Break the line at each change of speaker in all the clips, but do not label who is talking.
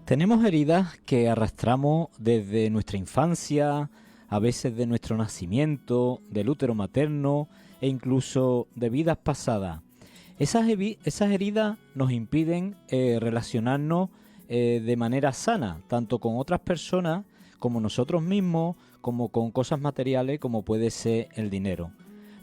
Tenemos heridas que arrastramos desde nuestra infancia, a veces de nuestro nacimiento, del útero materno e incluso de vidas pasadas. Esas heridas nos impiden relacionarnos de manera sana, tanto con otras personas como nosotros mismos, como con cosas materiales como puede ser el dinero.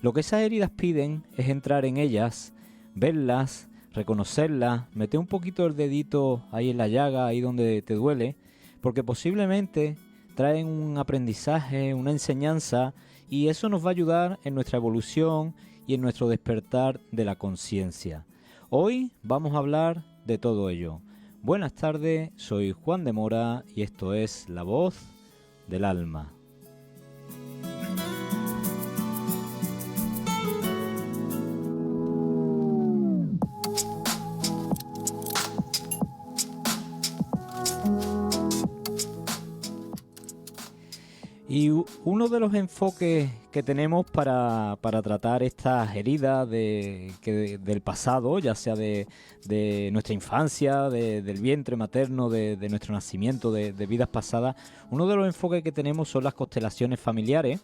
Lo que esas heridas piden es entrar en ellas, verlas, reconocerlas, meter un poquito el dedito ahí en la llaga, ahí donde te duele, porque posiblemente traen un aprendizaje, una enseñanza, y eso nos va a ayudar en nuestra evolución y en nuestro despertar de la conciencia. Hoy vamos a hablar de todo ello. Buenas tardes, soy Juan de Mora y esto es La Voz del Alma. Y uno de los enfoques que tenemos para tratar estas heridas del pasado, ya sea de nuestra infancia, del vientre materno, de nuestro nacimiento, de vidas pasadas, uno de los enfoques que tenemos son las constelaciones familiares.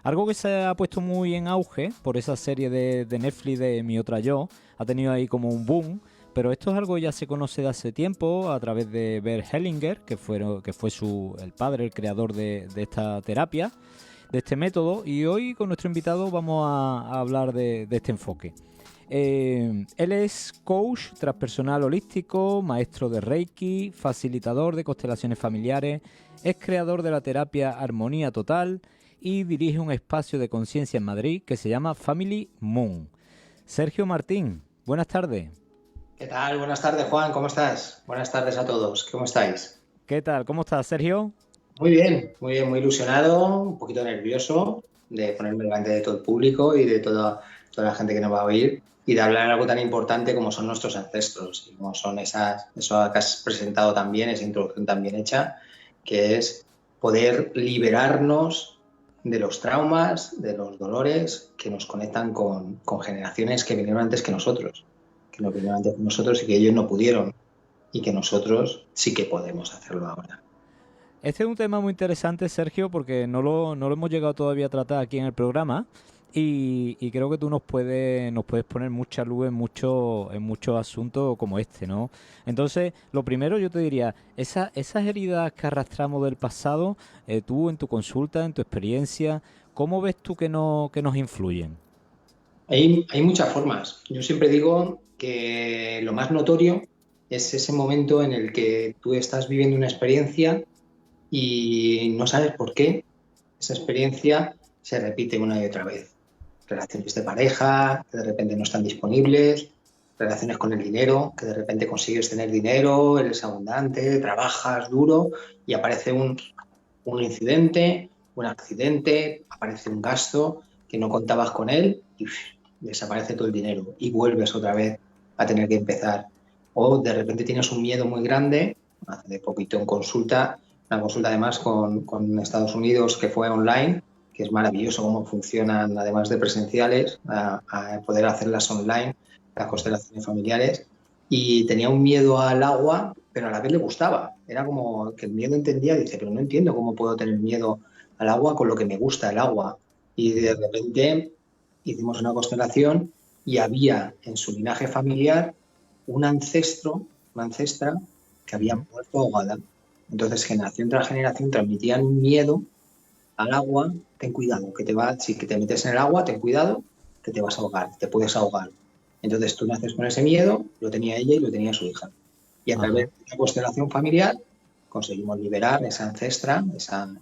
Algo que se ha puesto muy en auge por esa serie de Netflix de Mi Otra Yo, ha tenido ahí como un boom. Pero esto es algo que ya se conoce de hace tiempo a través de Bert Hellinger, que fue el padre, el creador de esta terapia, de este método. Y hoy con nuestro invitado vamos a hablar de este enfoque. Él es coach transpersonal holístico, maestro de Reiki, facilitador de constelaciones familiares, es creador de la terapia Armonía Total y dirige un espacio de conciencia en Madrid que se llama Family Moon. Sergio Martín, buenas tardes.
¿Qué tal? Buenas tardes, Juan. ¿Cómo estás? Buenas tardes a todos. ¿Cómo estáis?
¿Qué tal? ¿Cómo estás, Sergio?
Muy bien, muy ilusionado, un poquito nervioso de ponerme delante de todo el público y de toda la gente que nos va a oír y de hablar de algo tan importante como son nuestros ancestros y como son eso que has presentado también, esa introducción tan bien hecha, que es poder liberarnos de los traumas, de los dolores que nos conectan con generaciones que vinieron antes que nosotros. Que no vinieron antes que nosotros y que ellos no pudieron y que nosotros sí que podemos hacerlo ahora.
Este es un tema muy interesante, Sergio, porque no lo hemos llegado todavía a tratar aquí en el programa y creo que tú nos puedes poner mucha luz en muchos asuntos como este, ¿no? Entonces, lo primero yo te diría, esas heridas que arrastramos del pasado, tú en tu consulta, en tu experiencia, ¿cómo ves tú que nos influyen?
Hay muchas formas. Yo siempre digo que lo más notorio es ese momento en el que tú estás viviendo una experiencia y no sabes por qué esa experiencia se repite una y otra vez. Relaciones de pareja que de repente no están disponibles, relaciones con el dinero, que de repente consigues tener dinero, eres abundante, trabajas duro y aparece un incidente, un accidente, aparece un gasto que no contabas con él y desaparece todo el dinero y vuelves otra vez a tener que empezar. O de repente tienes un miedo muy grande, hace poquito en consulta, una consulta además con Estados Unidos que fue online, que es maravilloso cómo funcionan, además de presenciales, a poder hacerlas online, las constelaciones familiares, y tenía un miedo al agua, pero a la vez le gustaba. Era como que el miedo entendía, dice, pero no entiendo cómo puedo tener miedo al agua con lo que me gusta el agua. Y de repente hicimos una constelación y había en su linaje familiar un ancestro, una ancestra que había muerto ahogada. Entonces, generación tras generación transmitían un miedo al agua. Ten cuidado, si te metes en el agua, ten cuidado, que te vas a ahogar, te puedes ahogar. Entonces tú naces con ese miedo, lo tenía ella y lo tenía su hija. Y a través de la constelación familiar conseguimos liberar esa ancestra,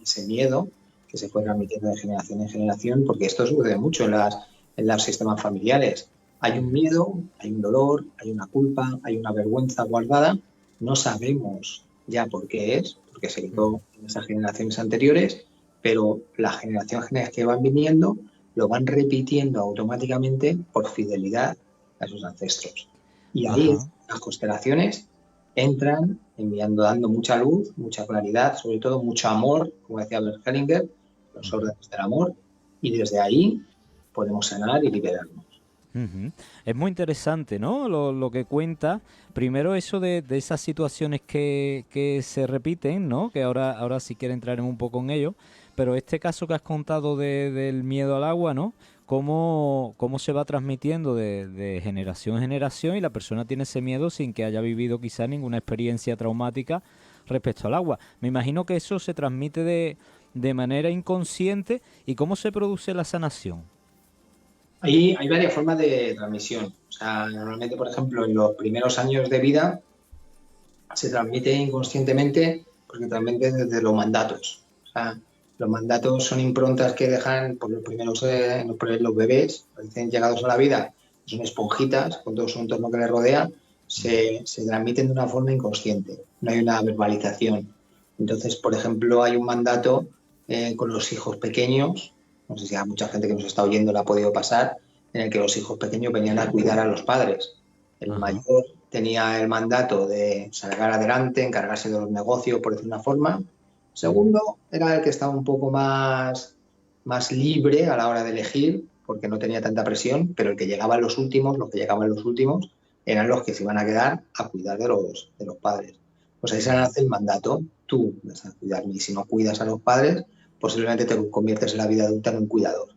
ese miedo que se fue transmitiendo de generación en generación, porque esto sucede mucho en los sistemas familiares. Hay un miedo, hay un dolor, hay una culpa, hay una vergüenza guardada, no sabemos ya por qué es, porque se quedó en esas generaciones anteriores, pero las generaciones que van viniendo lo van repitiendo automáticamente por fidelidad a sus ancestros. Y ahí las constelaciones entran dando mucha luz, mucha claridad, sobre todo mucho amor, como decía Bert Hellinger, los órdenes del amor, y desde ahí podemos sanar y liberarnos.
Ujú. Es muy interesante, ¿no? Lo que cuenta. Primero eso de esas situaciones que se repiten, ¿no? Que ahora sí quiero entrar un poco en ello. Pero este caso que has contado del miedo al agua, ¿no? Cómo se va transmitiendo de generación en generación y la persona tiene ese miedo sin que haya vivido quizá ninguna experiencia traumática respecto al agua. Me imagino que eso se transmite de manera inconsciente. ¿Y cómo se produce la sanación?
Hay varias formas de transmisión. O sea, normalmente, por ejemplo, en los primeros años de vida se transmite inconscientemente porque transmite desde los mandatos. O sea, los mandatos son improntas que dejan por los primeros los bebés, recién llegados a la vida, son esponjitas con todo su entorno que les rodea, se transmiten de una forma inconsciente, no hay una verbalización. Entonces, por ejemplo, hay un mandato con los hijos pequeños, no sé si a mucha gente que nos está oyendo le ha podido pasar, en el que los hijos pequeños venían a cuidar a los padres. El
Ajá.
mayor tenía el mandato de salir adelante, encargarse de los negocios, por decir una forma.
Ujú.
Segundo, era el que estaba un poco más libre a la hora de elegir, porque no tenía tanta presión, pero el que llegaban los que llegaban los últimos, eran los que se iban a quedar a cuidar de los padres. Pues ahí se
Ujú.
hace el mandato, tú vas a cuidarme, y si no cuidas a los padres, posiblemente te conviertes en la vida adulta en un cuidador.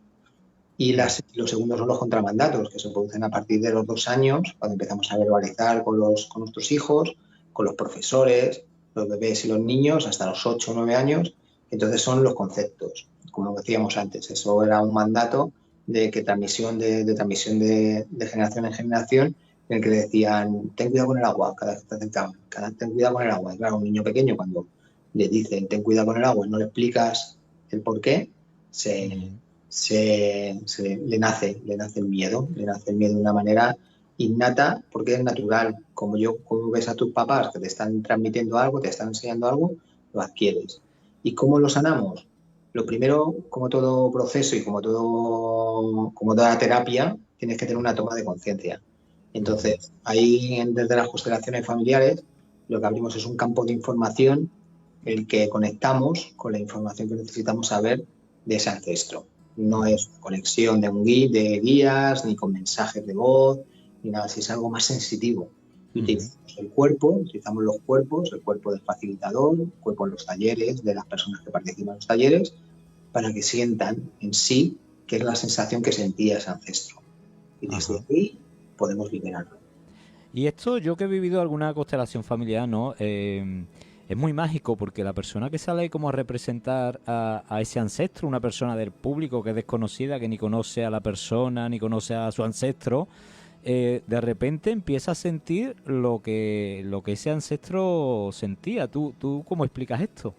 Y
Ujú.
los segundos son los contramandatos, que se producen a partir de los 2 años, cuando empezamos a verbalizar con nuestros hijos, con los profesores, los bebés y los niños, hasta los 8 o 9 años. Entonces son los conceptos, como decíamos antes. Eso era un mandato de que transmisión de generación en generación, en el que le decían, ten cuidado con el agua, cada vez que te acercaban, ten cuidado con el agua. Y claro, un niño pequeño, cuando le dicen, ten cuidado con el agua, y no le explicas el por qué, se,
Ujú.
le nace el miedo de una manera innata porque es natural. Como ves a tus papás que te están transmitiendo algo, te están enseñando algo, lo adquieres. ¿Y cómo lo sanamos? Lo primero, como todo proceso y como toda terapia, tienes que tener una toma de conciencia.
Ujú.
Entonces, ahí desde las constelaciones familiares, lo que abrimos es un campo de información el que conectamos con la información que necesitamos saber de ese ancestro. No
Ujú.
es conexión de guías, ni con mensajes de voz, ni nada, si es algo más sensitivo. Y
Ujú.
utilizamos los cuerpos, el cuerpo del facilitador, el cuerpo en los talleres, de las personas que participan en los talleres, para que sientan en sí qué es la sensación que sentía ese ancestro. Y desde
Ajá.
ahí podemos liberarlo.
Y esto, yo que he vivido alguna constelación familiar, ¿no? Es muy mágico porque la persona que sale como a representar a ese ancestro, una persona del público que es desconocida, que ni conoce a la persona, ni conoce a su ancestro, de repente empieza a sentir lo que ese ancestro sentía. ¿Tú cómo explicas esto?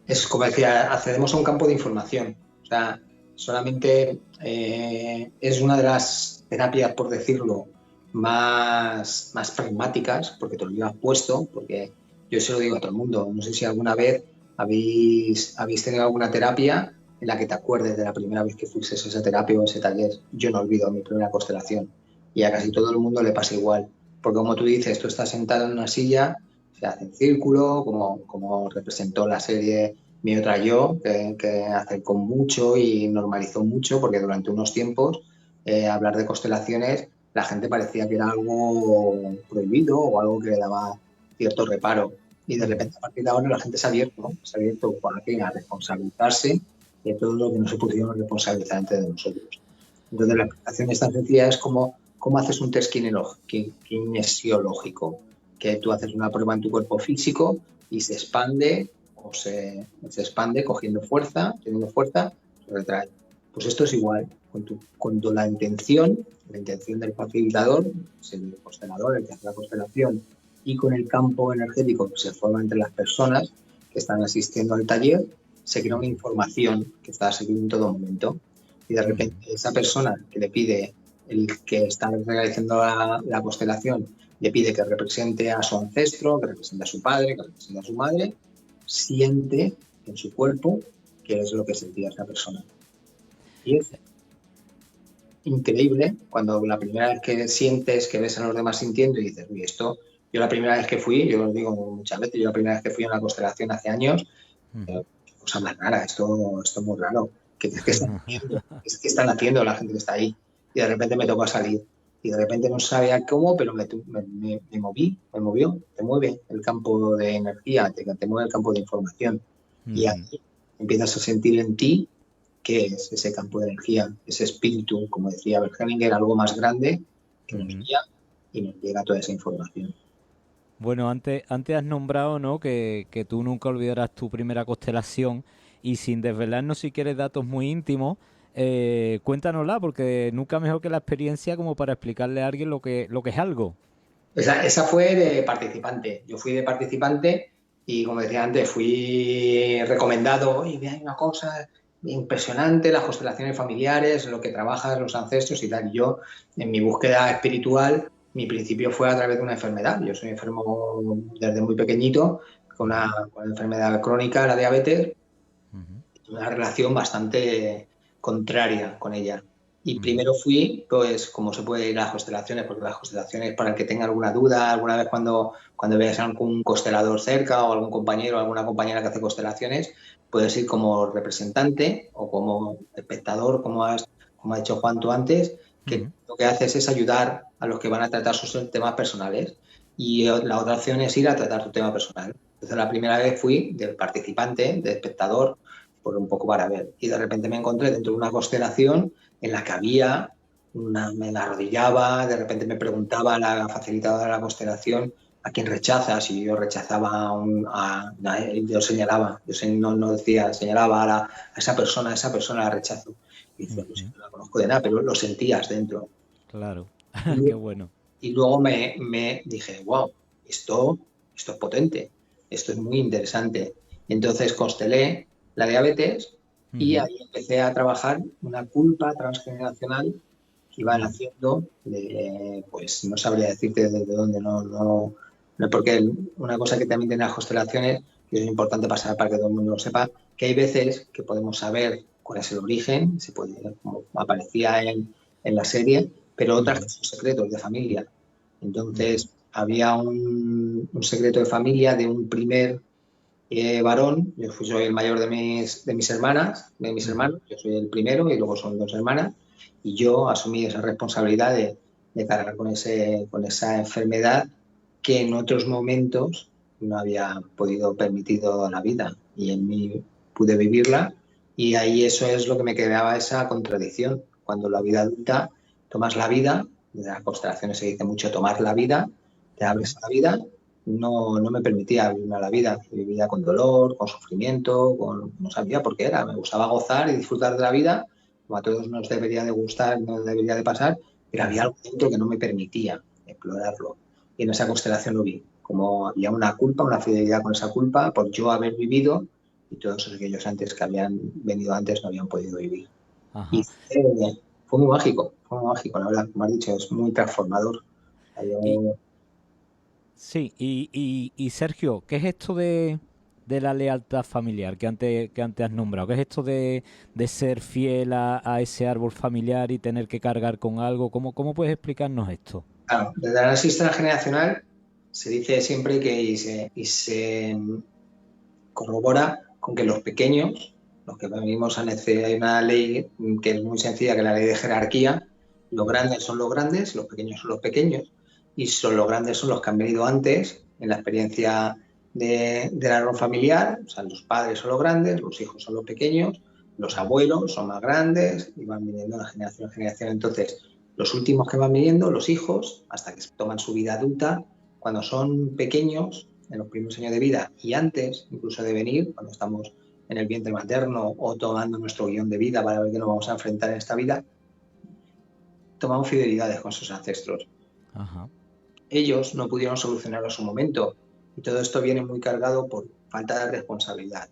Es como decía, accedemos a un campo de información. O sea, solamente es una de las terapias, por decirlo, más pragmáticas, porque te lo llevas puesto, porque yo se lo digo a todo el mundo. No sé si alguna vez habéis tenido alguna terapia en la que te acuerdes de la primera vez que fuiste a esa terapia o a ese taller. Yo no olvido mi primera constelación. Y a casi todo el mundo le pasa igual. Porque como tú dices, tú estás sentado en una silla, se hace en círculo, como representó la serie Mi otra yo, que acercó mucho y normalizó mucho, porque durante unos tiempos hablar de constelaciones la gente parecía que era algo prohibido o algo que le daba cierto reparo. Y de
Ujú.
repente a partir de ahora la gente se ha abierto, ¿no? Se ha abierto ¿para qué? A responsabilizarse de todo lo que no se pudieron responsabilizar antes de nosotros. Entonces la explicación es tan sencilla, es como cómo haces un test kinesiológico, que tú haces una prueba en tu cuerpo físico y se expande se expande cogiendo fuerza, teniendo fuerza, se retrae. Pues esto es igual, cuando la intención del facilitador, es el constelador, el que hace la constelación, y con el campo energético que se forma entre las personas que están asistiendo al taller, se crea una
Ujú.
información que está a seguir en todo momento. Y de
Ujú.
repente esa persona que le pide, el que está realizando la constelación, le pide que represente a su ancestro, que represente a su padre, que represente a su madre, siente en su cuerpo qué es lo que sentía esa persona. Y es increíble cuando la primera vez que sientes, que ves a los demás sintiendo y dices, uy, esto, yo la primera vez que fui, yo lo digo muchas veces, yo la primera vez que fui a una constelación hace años,
Ujú.
qué cosa más rara, esto es muy raro. ¿Qué están haciendo? ¿Qué están haciendo la gente que está ahí? y de repente me tocó salir. Y de repente no sabía cómo, pero me movió, te mueve el campo de energía, te mueve el campo de información. Y ahí empiezas a sentir en ti qué es ese campo de energía, ese espíritu, como decía Bert Hellinger, algo más grande que nos guía y nos llega toda esa información.
Bueno, antes has nombrado, ¿no? Que tú nunca olvidarás tu primera constelación y sin desvelarnos si quieres datos muy íntimos, cuéntanosla porque nunca mejor que la experiencia como para explicarle a alguien lo que es algo.
Esa fue de participante. Yo fui de participante y, como decía antes, fui recomendado. Oye, hay una cosa impresionante, las constelaciones familiares, lo que trabajas, los ancestros y tal. Y yo, en mi búsqueda espiritual, mi principio fue a través de una enfermedad. Yo soy enfermo desde muy pequeñito con una enfermedad crónica, la diabetes, una relación bastante contraria con ella. Y primero fui, pues, como se puede ir a las constelaciones, porque las constelaciones, para el que tenga alguna duda, alguna vez cuando veas a algún constelador cerca o algún compañero o alguna compañera que hace constelaciones, puedes ir como representante o como espectador, como ha dicho Juan tú antes, que lo que haces es ayudar a los que van a tratar sus temas personales. Y la otra opción es ir a tratar tu tema personal. Entonces, la primera vez fui del participante, de espectador, por un poco para ver. Y de repente me encontré dentro de una constelación en la que había me arrodillaba, de repente me preguntaba a la facilitadora de la constelación a quién rechazas, y yo rechazaba yo señalaba, no decía, señalaba a esa persona la rechazo. Y decía, pues no la conozco de nada, pero lo sentías dentro.
Claro,
Y,
qué bueno.
y luego me dije, wow, esto es potente, esto es muy interesante. Entonces constelé la diabetes y ahí empecé a trabajar una culpa transgeneracional que iban haciendo, pues no sabría decirte desde dónde, no, porque una cosa que también tiene las constelaciones, y es importante pasar para que todo el mundo lo sepa, que hay veces que podemos saber cuál es el origen, como aparecía en la serie, pero otras que son secretos de familia. Entonces, había un secreto de familia de un primer varón. Yo soy el mayor de mis hermanos, yo soy el primero y luego son dos hermanas, y yo asumí esa responsabilidad de cargar con esa enfermedad que en otros momentos no había podido permitido la vida, y en mí pude vivirla, y ahí eso es lo que me quedaba, esa contradicción. Cuando la vida adulta tomas la vida, en las constelaciones se dice mucho tomar la vida, te abres a la vida, no me permitía vivir la vida. Vivía con dolor, con sufrimiento, no sabía por qué era. Me gustaba gozar y disfrutar de la vida, como a todos nos debería de gustar, nos debería de pasar, pero había algo dentro que no me permitía explorarlo. Y en esa constelación lo vi, como había una culpa, una fidelidad con esa culpa por yo haber vivido, y todos aquellos antes que habían venido antes no habían podido vivir. Y fue muy mágico, la verdad, como has dicho, es muy transformador.
Y, sí, y Sergio, ¿qué es esto de la lealtad familiar que antes has nombrado? ¿Qué es esto de ser fiel a ese árbol familiar y tener que cargar con algo? ¿Cómo puedes explicarnos esto?
Claro, desde el análisis transgeneracional se dice siempre que se corrobora con que los pequeños, los que venimos hay una ley que es muy sencilla, que es la ley de jerarquía. Los grandes son los grandes, los pequeños son los pequeños, y los grandes son los que han venido antes en la experiencia del árbol familiar. O sea, los padres son los grandes, los hijos son los pequeños, los abuelos son más grandes y van viniendo de generación en generación. Entonces, los últimos que van viniendo, los hijos, hasta que toman su vida adulta, cuando son pequeños, en los primeros años de vida y antes incluso de venir, cuando estamos en el vientre materno o tomando nuestro guión de vida para ver qué nos vamos a enfrentar en esta vida, tomamos fidelidades con sus ancestros.
Ajá.
Ellos no pudieron solucionarlo a su momento, y todo esto viene muy cargado por falta de responsabilidad.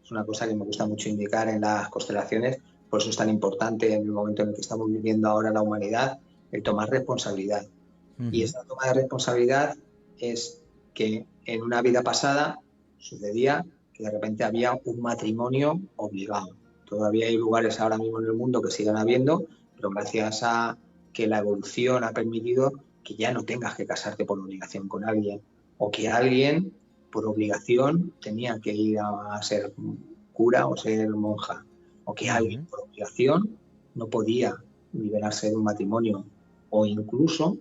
Es una cosa que me gusta mucho indicar en las constelaciones, por eso es tan importante en el momento en el que estamos viviendo ahora la humanidad, el tomar responsabilidad. Y esta toma de responsabilidad es que en una vida pasada sucedía que de repente había un matrimonio obligado. Todavía hay lugares ahora mismo en el mundo que siguen habiendo, pero gracias a que la evolución ha permitido que ya no tengas que casarte por obligación con alguien, o que alguien por obligación tenía que ir a ser cura o ser monja, o que alguien por obligación no podía liberarse de un matrimonio, o incluso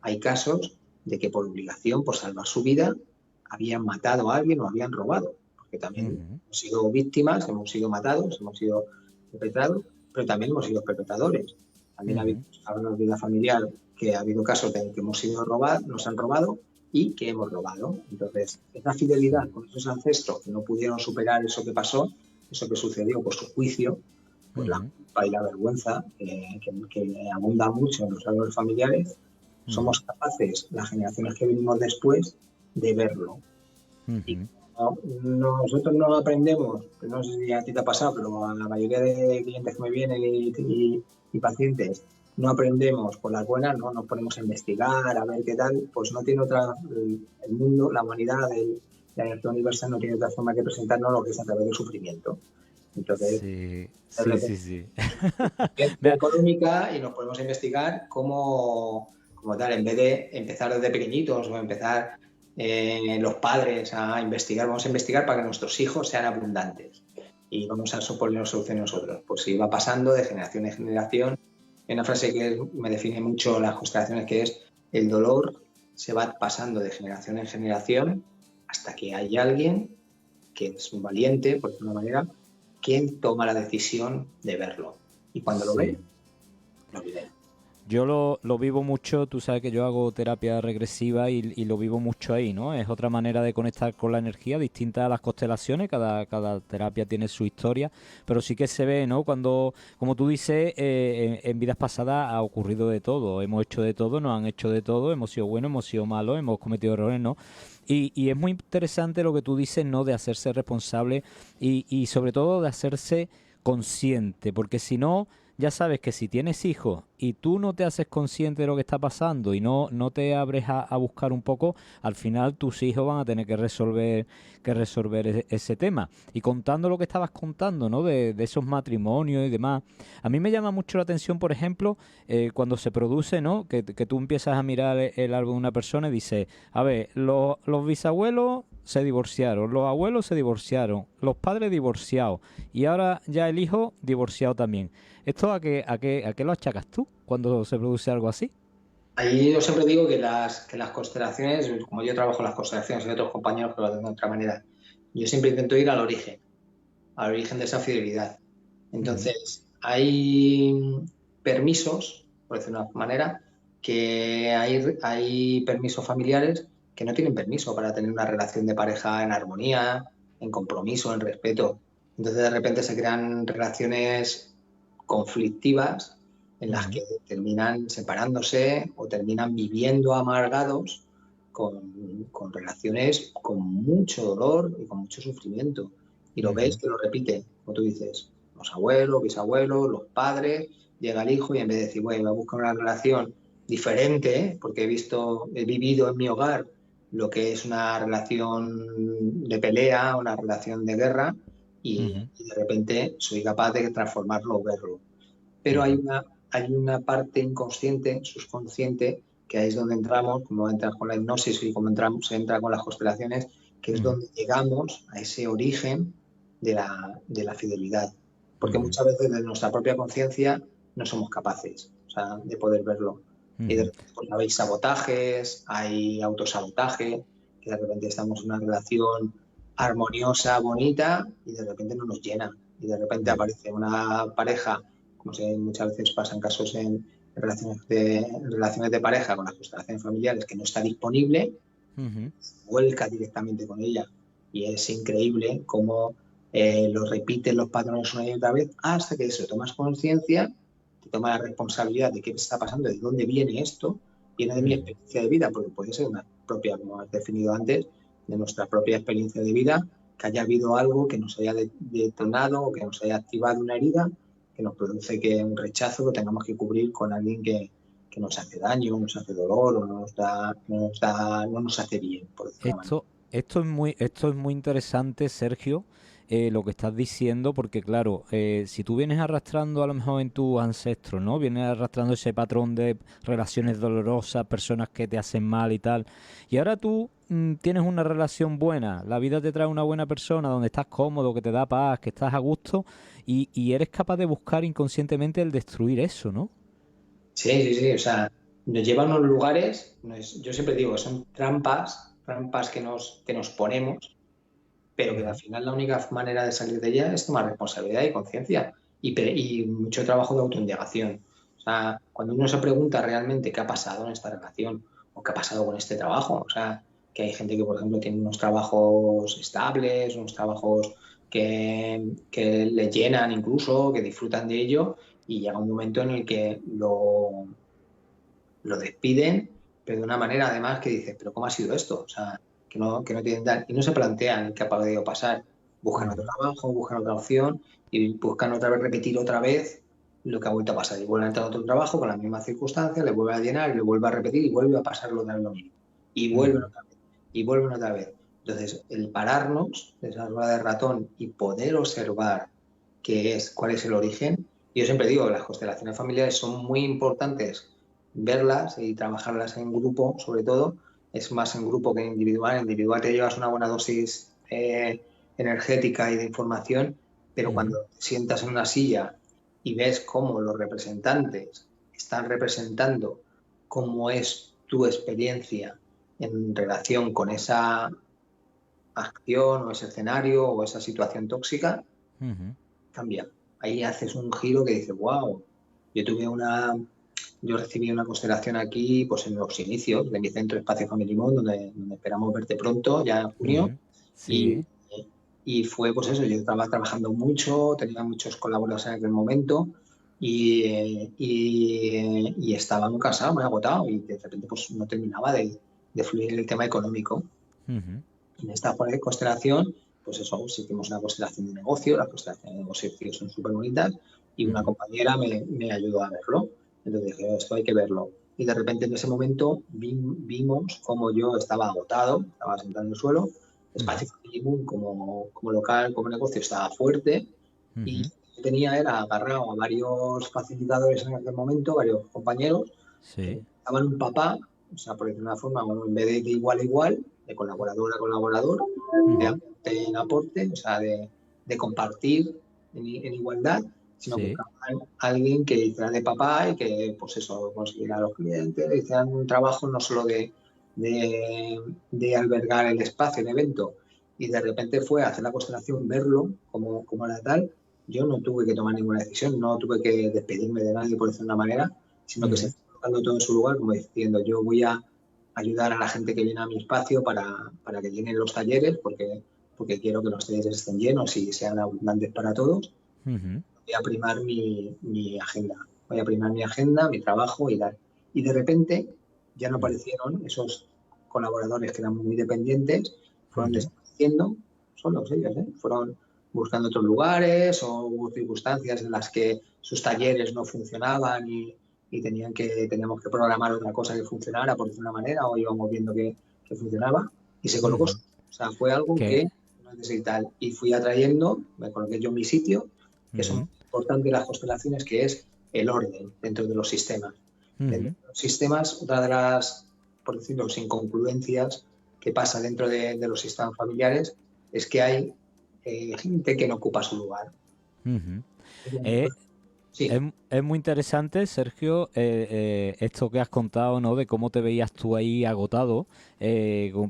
hay casos de que por obligación, por salvar su vida, habían matado a alguien o habían robado, porque también hemos sido víctimas, hemos sido matados, hemos sido perpetrados, pero también hemos sido perpetradores. También ha habido una vida familiar que ha habido casos en que hemos sido robados, nos han robado y que hemos robado. Entonces, esa fidelidad con esos ancestros que no pudieron superar eso que pasó, eso que sucedió por su juicio, pues la culpa y la vergüenza que abunda mucho en los árboles familiares, somos capaces, las generaciones que venimos después, de verlo. Y nosotros no aprendemos, no sé si a ti te ha pasado, pero a la mayoría de clientes que me vienen y pacientes, no aprendemos por las buenas, no nos ponemos a investigar, a ver qué tal, pues no tiene otra, el mundo, la humanidad, la energía universal no tiene otra forma que presentarnos lo que es a través del sufrimiento. Entonces,
sí.
económica, y nos ponemos a investigar cómo tal, en vez de empezar desde pequeñitos o empezar los padres a investigar, vamos a investigar para que nuestros hijos sean abundantes y vamos a poner soluciones nosotros. Pues si va pasando de generación en generación. Hay una frase que me define mucho las constelaciones, que es: el dolor se va pasando de generación en generación hasta que hay alguien que es un valiente, por decirlo de una manera, quien toma la decisión de verlo. Y cuando lo ve, lo vive.
Yo lo vivo mucho, tú sabes que yo hago terapia regresiva y lo vivo mucho ahí, ¿no? Es otra manera de conectar con la energía, distinta a las constelaciones, cada terapia tiene su historia, pero sí que se ve, ¿no? Cuando, como tú dices, en vidas pasadas ha ocurrido de todo, hemos hecho de todo, nos han hecho de todo, hemos sido buenos, hemos sido malos, hemos cometido errores, ¿no? Y es muy interesante lo que tú dices, ¿no? De hacerse responsable y sobre todo de hacerse consciente, porque si no, ya sabes que si tienes hijos y tú no te haces consciente de lo que está pasando y no te abres a buscar un poco, al final tus hijos van a tener que resolver ese tema. Y contando lo que estabas contando, ¿no? De esos matrimonios y demás, a mí me llama mucho la atención, por ejemplo, cuando se produce, ¿no? Que tú empiezas a mirar el árbol de una persona y dices, a ver, los bisabuelos se divorciaron, los abuelos se divorciaron, los padres divorciados y ahora ya el hijo divorciado también. ¿Esto a qué lo achacas tú cuando se produce algo así?
Ahí yo siempre digo que las constelaciones, como yo trabajo en las constelaciones y otros compañeros que lo hacen de otra manera, yo siempre intento ir al origen de esa fidelidad. Entonces, hay permisos, por decirlo de una manera, que hay permisos familiares que no tienen permiso para tener una relación de pareja en armonía, en compromiso, en respeto. Entonces, de repente se crean relaciones conflictivas en las que terminan separándose o terminan viviendo amargados con relaciones con mucho dolor y con mucho sufrimiento. Y lo ves que lo repite, como tú dices, los abuelos, bisabuelos, los padres, llega el hijo y en vez de decir, bueno, voy a buscar una relación diferente, porque he vivido en mi hogar lo que es una relación de pelea, una relación de guerra, y de repente soy capaz de transformarlo o verlo. Pero hay una parte inconsciente, subconsciente, que ahí es donde entramos, como entra con la hipnosis y como se entra con las constelaciones, que es donde llegamos a ese origen de la fidelidad. Porque muchas veces de nuestra propia conciencia no somos capaces, o sea, de poder verlo. Y de repente pues, hay sabotajes, hay autosabotaje, que de repente estamos en una relación armoniosa, bonita, y de repente no nos llena. Y de repente aparece una pareja, como muchas veces pasan casos en relaciones de pareja con las constelaciones familiares, que no está disponible, vuelca directamente con ella. Y es increíble cómo lo repiten los patrones una y otra vez hasta que eso, tomas conciencia, te tomas la responsabilidad de qué está pasando, de dónde viene esto, viene de mi experiencia de vida, porque puede ser una propia, como has definido antes, de nuestra propia experiencia de vida, que haya habido algo que nos haya detonado o que nos haya activado una herida que nos produce que un rechazo lo tengamos que cubrir con alguien que nos hace daño, nos hace dolor o no nos hace bien, por decirlo de una manera.
Esto es muy interesante, Sergio, lo que estás diciendo, porque claro, si tú vienes arrastrando a lo mejor en tus ancestros, ¿no? Vienes arrastrando ese patrón de relaciones dolorosas, personas que te hacen mal y tal, y ahora tú tienes una relación buena, la vida te trae una buena persona donde estás cómodo, que te da paz, que estás a gusto, y eres capaz de buscar inconscientemente el destruir eso, ¿no?
Sí, o sea, nos lleva a unos lugares, yo siempre digo, son trampas que nos ponemos, pero que al
Ujú,
final la única manera de salir de ella es tomar responsabilidad y conciencia y mucho trabajo de autoindagación. O sea, cuando uno se pregunta realmente qué ha pasado en esta relación o qué ha pasado con este trabajo, o sea, que hay gente que, por ejemplo, tiene unos trabajos estables, unos trabajos que le llenan incluso, que disfrutan de ello, y llega un momento en el que lo despiden, pero de una manera además que dices, pero ¿cómo ha sido esto? O sea, que no tienen tal, y no se plantean qué ha podido pasar. Buscan otro
ujú,
trabajo, buscan otra opción y buscan otra vez repetir otra vez lo que ha vuelto a pasar. Y vuelven a entrar a otro trabajo con las mismas circunstancias, le vuelve a llenar, le vuelve a repetir y vuelve a pasar lo mismo. Y vuelven
ujú,
otra vez, y vuelven otra vez. Entonces, el pararnos de esa rueda de ratón y poder observar cuál es el origen. Yo siempre digo que las constelaciones familiares son muy importantes verlas y trabajarlas en grupo, sobre todo. Es más en grupo que en individual. En individual te llevas una buena dosis energética y de información, pero
ujú,
cuando te sientas en una silla y ves cómo los representantes están representando cómo es tu experiencia en relación con esa acción o ese escenario o esa situación tóxica,
ujú.
cambia. Ahí haces un giro que dices, wow, yo tuve yo recibí una constelación aquí, pues en los inicios de mi centro Espacio Familimón, donde esperamos verte pronto, ya en junio,
Ujú.
y,
Sí.
y fue pues eso, yo estaba trabajando mucho, tenía muchos colaboradores en aquel momento y estaba muy cansado, muy agotado y de repente pues no terminaba de fluir el tema económico.
Ujú,
En esta constelación, pues eso, hicimos una constelación de negocio, las constelaciones de negocio son súper bonitas y una
ujú,
compañera me ayudó a verlo. Entonces dije, esto hay que verlo. Y de repente en ese momento vimos como yo estaba agotado, estaba sentado en el suelo,
ujú,
Espacio Family como local, como negocio estaba fuerte y
ujú.
lo que tenía era agarrado a varios facilitadores en aquel momento, varios compañeros que
Sí.
estaban un papá, o sea, por decirlo de una forma, bueno, en vez de igual a igual, de colaborador a colaborador, de
Ujú.
aporte en aporte, o sea, de compartir en igualdad, sino
Sí.
buscaban a alguien que hiciera de papá y que, pues eso, consiguiera a los clientes, hicieran un trabajo no solo de albergar el espacio, el evento, y de repente fue a hacer la constelación, verlo como era tal. Yo no tuve que tomar ninguna decisión, no tuve que despedirme de nadie, por decirlo de una manera, sino que se
Ujú,
fue colocando todo en su lugar, como diciendo, yo voy a ayudar a la gente que viene a mi espacio para que llenen los talleres, porque quiero que los talleres estén llenos y sean abundantes para todos.
ujú,
Voy a primar mi agenda, voy a primar mi agenda, mi trabajo y tal. Y de repente ya no
ujú,
aparecieron esos colaboradores que eran muy dependientes, fueron
ujú,
desapareciendo solos ellos, ¿eh? Fueron buscando otros lugares o hubo circunstancias en las que sus talleres no funcionaban y teníamos que programar otra cosa que funcionara por decir una manera o íbamos viendo que funcionaba y se colocó.
ujú.
O sea, fue algo
Que,
que no necesitaba y fui atrayendo, me coloqué yo en mi sitio, que es muy
ujú,
importante en las constelaciones, que es el orden dentro de los sistemas. Dentro
ujú,
de los sistemas, otra de las, por decirlo, incongruencias que pasa dentro de los sistemas familiares es que hay gente que no ocupa su lugar.
ujú. Eh,
Sí,
es muy interesante, Sergio, esto que has contado, ¿no? De cómo te veías tú ahí agotado,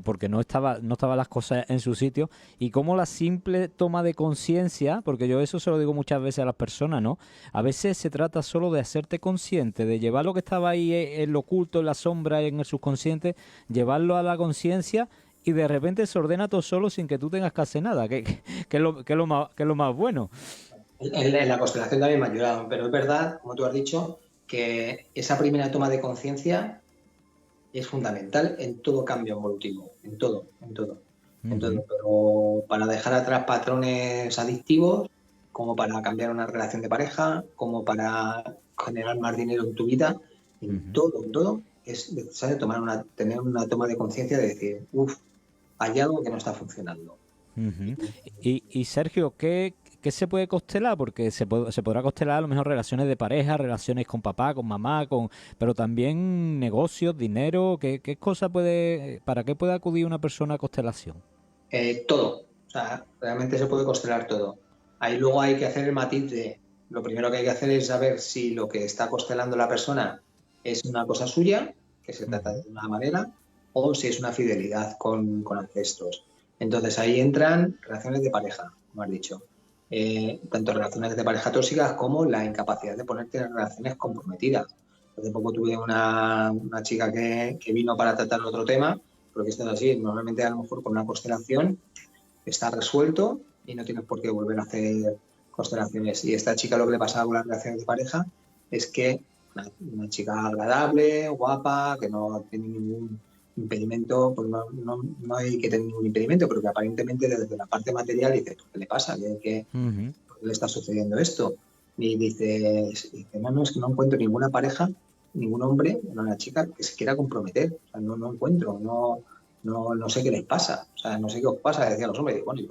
porque no estaban las cosas en su sitio, y cómo la simple toma de conciencia, porque yo eso se lo digo muchas veces a las personas, ¿no? A veces se trata solo de hacerte consciente, de llevar lo que estaba ahí en lo oculto, en la sombra, en el subconsciente, llevarlo a la conciencia. Y de repente se ordena todo solo sin que tú tengas que hacer nada, que es lo más bueno.
en la constelación también me ha ayudado, pero es verdad, como tú has dicho, que esa primera toma de conciencia es fundamental en todo cambio evolutivo, en todo, en todo, en
Ujú,
todo. Pero para dejar atrás patrones adictivos, como para cambiar una relación de pareja, como para generar más dinero en tu vida,
ujú.
en todo, es necesario tener una toma de conciencia de decir, uff, hay algo que no está funcionando.
Ujú. Y Sergio, ¿qué se puede constelar? Porque se podrá constelar a lo mejor relaciones de pareja, relaciones con papá, con mamá, pero también negocios, dinero. ¿Qué cosa para qué puede acudir una persona a constelación?
Todo, o sea, realmente se puede constelar todo. Ahí luego hay que hacer el matiz de, lo primero que hay que hacer es saber si lo que está constelando la persona es una cosa suya, que se trata de una manera, o si es una fidelidad con ancestros. Entonces ahí entran relaciones de pareja, como has dicho. Tanto relaciones de pareja tóxicas como la incapacidad de ponerte en relaciones comprometidas. Hace poco tuve una chica que vino para tratar otro tema, porque esto es así, normalmente a lo mejor con una constelación está resuelto y no tienes por qué volver a hacer constelaciones. Y esta chica lo que le pasaba con las relaciones de pareja es que una chica agradable, guapa, que no tiene ningún impedimento, pues no hay que tener ningún impedimento, pero que aparentemente desde la parte material dice, ¿qué le pasa? ¿Qué le está sucediendo esto? Y dice, no, es que no encuentro ninguna pareja, ningún hombre, una chica que se quiera comprometer. O sea, no encuentro, no sé qué les pasa. O sea, no sé qué os pasa, decían los hombres. Digo, bueno, yo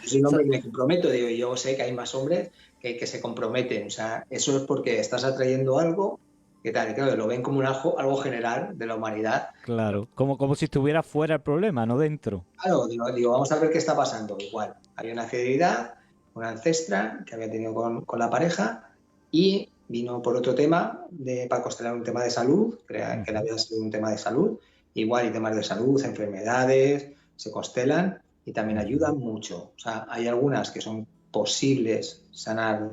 soy un hombre que me comprometo, digo, yo sé que hay más hombres que se comprometen. O sea, eso es porque estás atrayendo algo que tal, y claro, lo ven como algo general de la humanidad.
Claro, como si estuviera fuera el problema, no dentro.
Claro, digo, vamos a ver qué está pasando. Igual, había una fidelidad, una ancestra que había tenido con la pareja y vino por otro tema para constelar un tema de salud, que le había sido un tema de salud. Igual, y temas de salud, enfermedades, se constelan y también ayudan mucho. O sea, hay algunas que son posibles sanar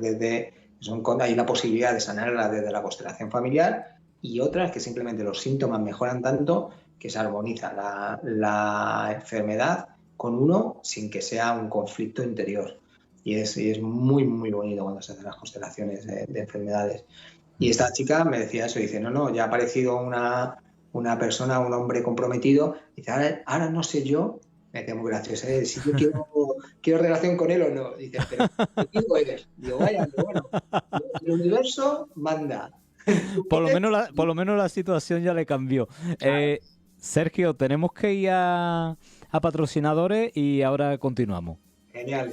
hay una posibilidad de sanarla desde la constelación familiar y otras que simplemente los síntomas mejoran tanto que se armoniza la enfermedad con uno sin que sea un conflicto interior. Y es muy, muy bonito cuando se hacen las constelaciones de enfermedades. Y esta chica me decía eso, dice, no, ya ha aparecido una persona, un hombre comprometido, dice, ahora no sé yo, me decía muy gracioso, si yo quiero relación con él o no. Dice, pero ¿qué eres? Digo, vaya, pero bueno, el universo manda.
Por lo menos la situación ya le cambió. Sergio, tenemos que ir a patrocinadores y ahora continuamos.
Genial.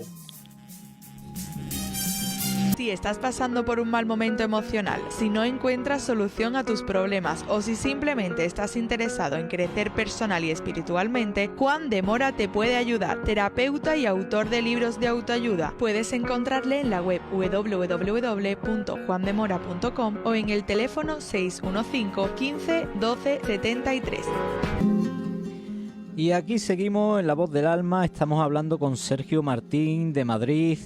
Si estás pasando por un mal momento emocional, si no encuentras solución a tus problemas o si simplemente estás interesado en crecer personal y espiritualmente, Juan de Mora te puede ayudar. Terapeuta y autor de libros de autoayuda. Puedes encontrarle en la web www.juandemora.com o en el teléfono 615 15 12 73.
Y aquí seguimos en La Voz del Alma, estamos hablando con Sergio Martín de Madrid.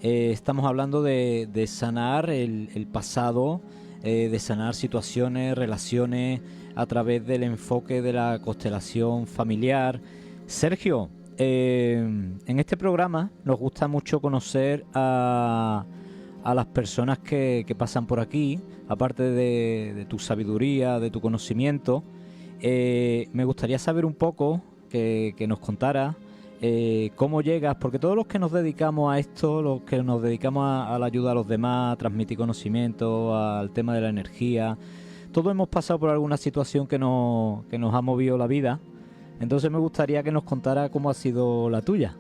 Estamos hablando de sanar el pasado, de sanar situaciones, relaciones a través del enfoque de la constelación familiar. Sergio, en este programa nos gusta mucho conocer a las personas que pasan por aquí, aparte de tu sabiduría, de tu conocimiento. Me gustaría saber un poco, que nos contara cómo llegas, porque todos los que nos dedicamos a esto, los que nos dedicamos a la ayuda a los demás, a transmitir conocimiento, al tema de la energía, todos hemos pasado por alguna situación que nos ha movido la vida. Entonces me gustaría que nos contara cómo ha sido la tuya.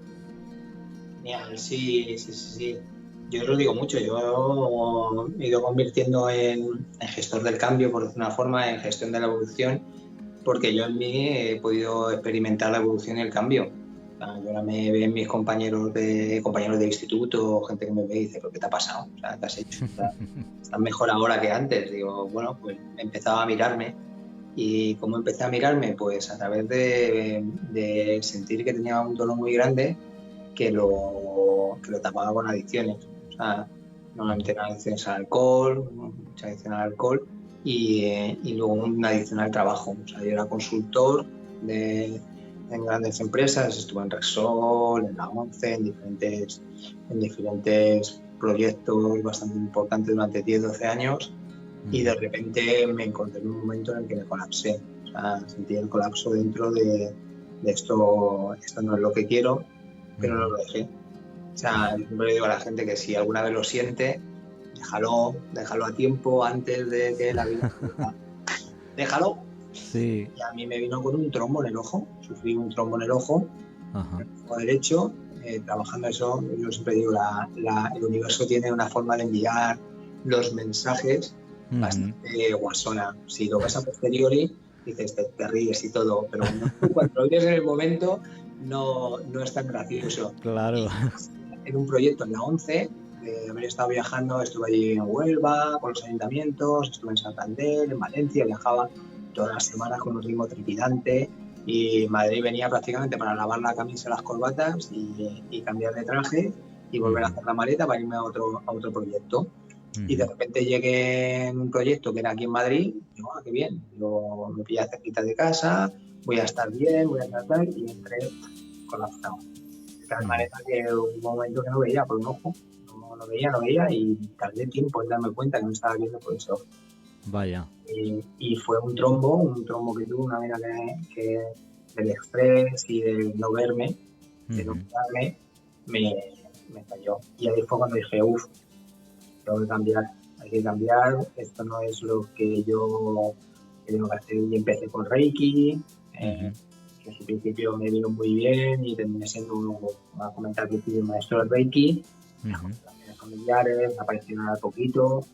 Genial, sí. Yo lo digo mucho, yo me he ido convirtiendo en gestor del cambio, por decir una forma, en gestión de la evolución, porque yo en mí he podido experimentar la evolución y el cambio. Yo ahora me ven mis compañeros de instituto, gente que me ve y dice, ¿pero qué te ha pasado? O sea, ¿qué has hecho? Estás mejor ahora que antes. Digo, bueno, pues empezaba a mirarme. ¿Y cómo empecé a mirarme? Pues a través de sentir que tenía un dolor muy grande que lo tapaba con adicciones. O sea, normalmente eran adicciones al alcohol, mucha adicción al alcohol y luego una adicción al trabajo. O sea, yo era consultor en grandes empresas, estuve en Repsol, en la ONCE, en diferentes proyectos bastante importantes durante 10-12 años y de repente me encontré en un momento en el que me colapsé. O sea, sentí el colapso dentro de esto no es lo que quiero, pero no lo dejé. O sea, siempre le digo a la gente que si alguna vez lo siente, déjalo a tiempo antes de que la vida... déjalo.
Sí.
Y a mí me vino con un trombo en el ojo, sufrí un trombo en el ojo, en el ojo derecho, trabajando eso. Yo siempre digo, el universo tiene una forma de enviar los mensajes bastante guasona. Si lo ves a posteriori, dices, te ríes y todo, pero cuando lo ves en el momento no es tan gracioso.
Claro.
En un proyecto en la ONCE, de haber estado viajando, estuve allí en Huelva con los ayuntamientos, estuve en Santander, en Valencia, viajaba todas las semanas con un ritmo trepidante y Madrid venía prácticamente para lavar la camisa y las corbatas y cambiar de traje y volver a hacer la maleta para irme a otro proyecto. Y de repente llegué en un proyecto que era aquí en Madrid, y digo, qué bien, me pillé cerquita de casa, voy a estar bien, voy a estar tal, y entré colapsado. De tal manera que hubo un momento que no veía por un ojo, no veía, y tardé tiempo en darme cuenta que no estaba viendo por ese ojo.
Vaya.
Y fue un trombo que tuve, una vena que del estrés y del no verme, de no mirarme, me falló. Y ahí fue cuando dije, tengo que cambiar, hay que cambiar, esto no es lo que yo tengo que hacer. Y empecé con Reiki, que en su principio me vino muy bien y terminé siendo, va a comentar que fui maestro de Reiki, relaciones familiares, me aparecieron a poquito,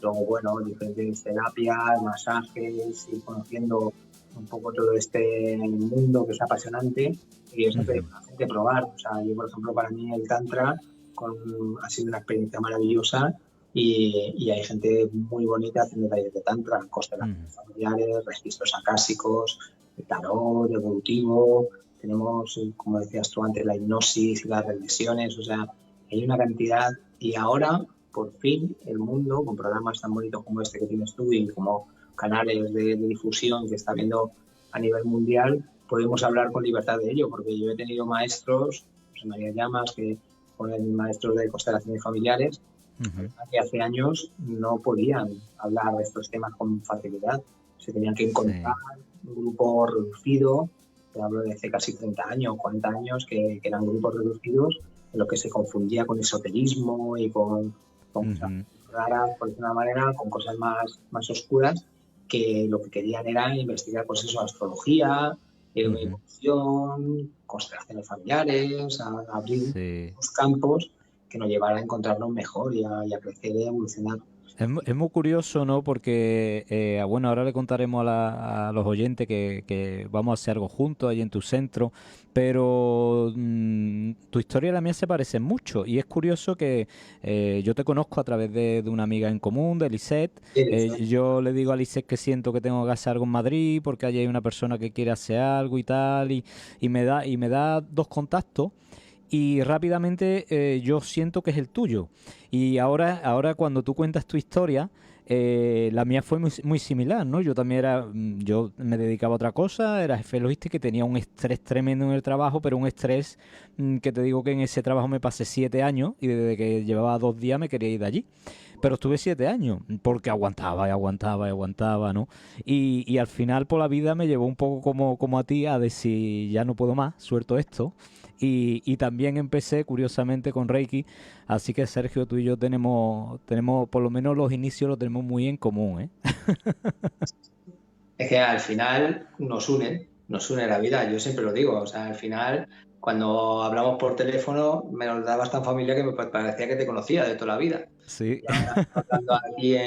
luego bueno, diferentes terapias, masajes, ir conociendo un poco todo este mundo que es apasionante y eso te hace probar. O sea, yo por ejemplo, para mí el Tantra ha sido una experiencia maravillosa. Y hay gente muy bonita haciendo talleres de Tantra, constelaciones familiares, registros acásicos, tarot, evolutivo. Tenemos, como decías tú antes, la hipnosis y las regresiones. O sea, hay una cantidad. Y ahora, por fin, el mundo, con programas tan bonitos como este que tienes tú y como canales de difusión que está viendo a nivel mundial, podemos hablar con libertad de ello. Porque yo he tenido maestros, José María Llamas, que fueron maestros de constelaciones familiares, que hace años no podían hablar de estos temas con facilidad. Se tenían que encontrar un grupo reducido, te hablo de hace casi 30 años, 40 años, que eran grupos reducidos en los que se confundía con esoterismo y con cosas raras, por decirlo de una manera, con cosas más oscuras, que lo que querían era investigar, pues eso, astrología, evolución, constelaciones familiares, abrir los campos que nos llevará a encontrarnos mejor y a crecer y a evolucionar.
Es muy curioso, ¿no? Porque, bueno, ahora le contaremos a los oyentes que vamos a hacer algo juntos ahí en tu centro, pero tu historia y la mía se parecen mucho y es curioso que yo te conozco a través de una amiga en común, de Lisette. Yo le digo a Lisette que siento que tengo que hacer algo en Madrid porque allí hay una persona que quiere hacer algo y tal y me da dos contactos. Y rápidamente yo siento que es el tuyo. Y ahora cuando tú cuentas tu historia, la mía fue muy similar, ¿no? Yo también yo me dedicaba a otra cosa, era jefe logístico y tenía un estrés tremendo en el trabajo, pero un estrés que te digo que en ese trabajo me pasé 7 años y desde que llevaba 2 días me quería ir de allí. Pero estuve 7 años, porque aguantaba, ¿no? Y al final por la vida me llevó un poco como a ti a decir, ya no puedo más, suelto esto. Y también empecé, curiosamente, con Reiki. Así que, Sergio, tú y yo tenemos por lo menos los inicios los tenemos muy en común, ¿eh?
Es que al final nos une la vida, yo siempre lo digo. O sea, al final, cuando hablamos por teléfono, me lo dabas tan familiar que me parecía que te conocía de toda la vida.
Sí.
Y ahora, hablando aquí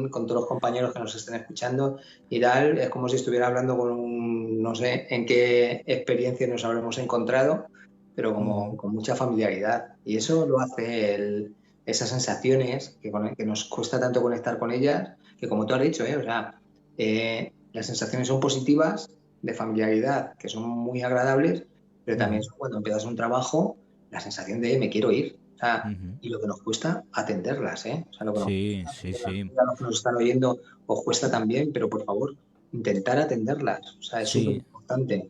con todos los compañeros que nos estén escuchando y tal, es como si estuviera hablando con no sé en qué experiencia nos habremos encontrado, pero con mucha familiaridad. Y eso lo hace esas sensaciones que nos cuesta tanto conectar con ellas, que como tú has dicho, o sea, las sensaciones son positivas, de familiaridad, que son muy agradables, pero también son cuando empiezas un trabajo, la sensación de me quiero ir. O sea, y lo que nos cuesta atenderlas, ¿eh? O sea, lo que
sí.
a los que nos están oyendo os cuesta también, pero por favor, intentar atenderlas. O sea, es súper importante.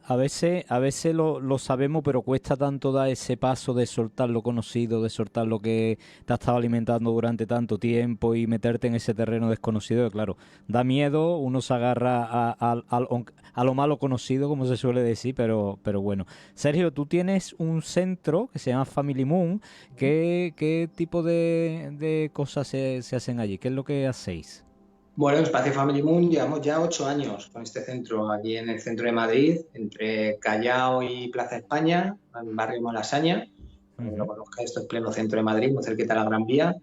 A veces lo sabemos, pero cuesta tanto dar ese paso de soltar lo conocido, de soltar lo que te ha estado alimentando durante tanto tiempo y meterte en ese terreno desconocido. Que, claro, da miedo, uno se agarra a lo malo conocido, como se suele decir, pero bueno. Sergio, tú tienes un centro que se llama Family Moon. ¿Qué tipo de cosas se hacen allí? ¿Qué es lo que hacéis?
Bueno, en Espacio Family Moon llevamos ya 8 años con este centro, allí en el centro de Madrid, entre Callao y Plaza España, en el barrio Malasaña. Lo conozca, esto es pleno centro de Madrid, muy cerquita de la Gran Vía.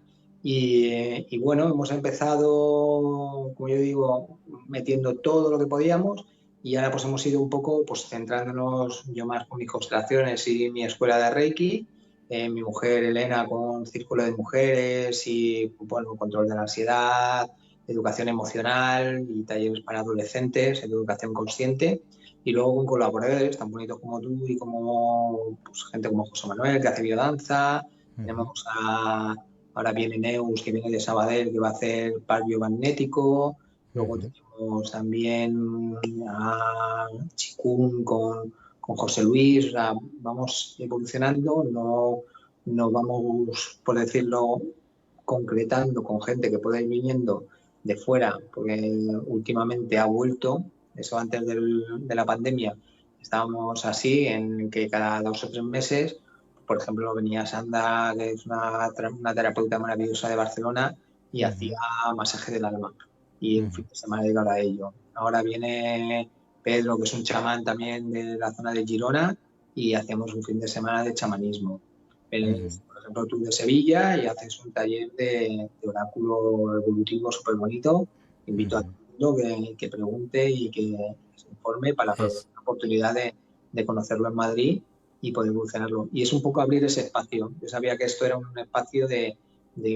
Y bueno, hemos empezado, como yo digo, metiendo todo lo que podíamos y ahora pues hemos ido un poco pues centrándonos yo más con mis constelaciones y mi escuela de Reiki mi mujer Elena con Círculo de Mujeres y bueno, control de la ansiedad, educación emocional y talleres para adolescentes, educación consciente. Y luego con colaboradores tan bonitos como tú y como pues, gente como José Manuel, que hace biodanza. Tenemos ahora viene Neus, que viene de Sabadell, que va a hacer par biomagnético. Luego tenemos también a Chikun con José Luis. O sea, vamos evolucionando, no vamos, por decirlo, concretando con gente que puede ir viniendo de fuera, porque últimamente ha vuelto, eso antes de la pandemia, estábamos así, en que cada 2 o 3 meses, por ejemplo, venía Sandra, que es una terapeuta maravillosa de Barcelona, y hacía masaje del alma, y un fin de semana dedicado a ello. Ahora viene Pedro, que es un chamán también de la zona de Girona, y hacemos un fin de semana de chamanismo. Por ejemplo, tú de Sevilla y haces un taller de oráculo evolutivo súper bonito. Invito a todo el mundo que pregunte y que se informe para la oportunidad de conocerlo en Madrid y poder evolucionarlo. Y es un poco abrir ese espacio. Yo sabía que esto era un espacio de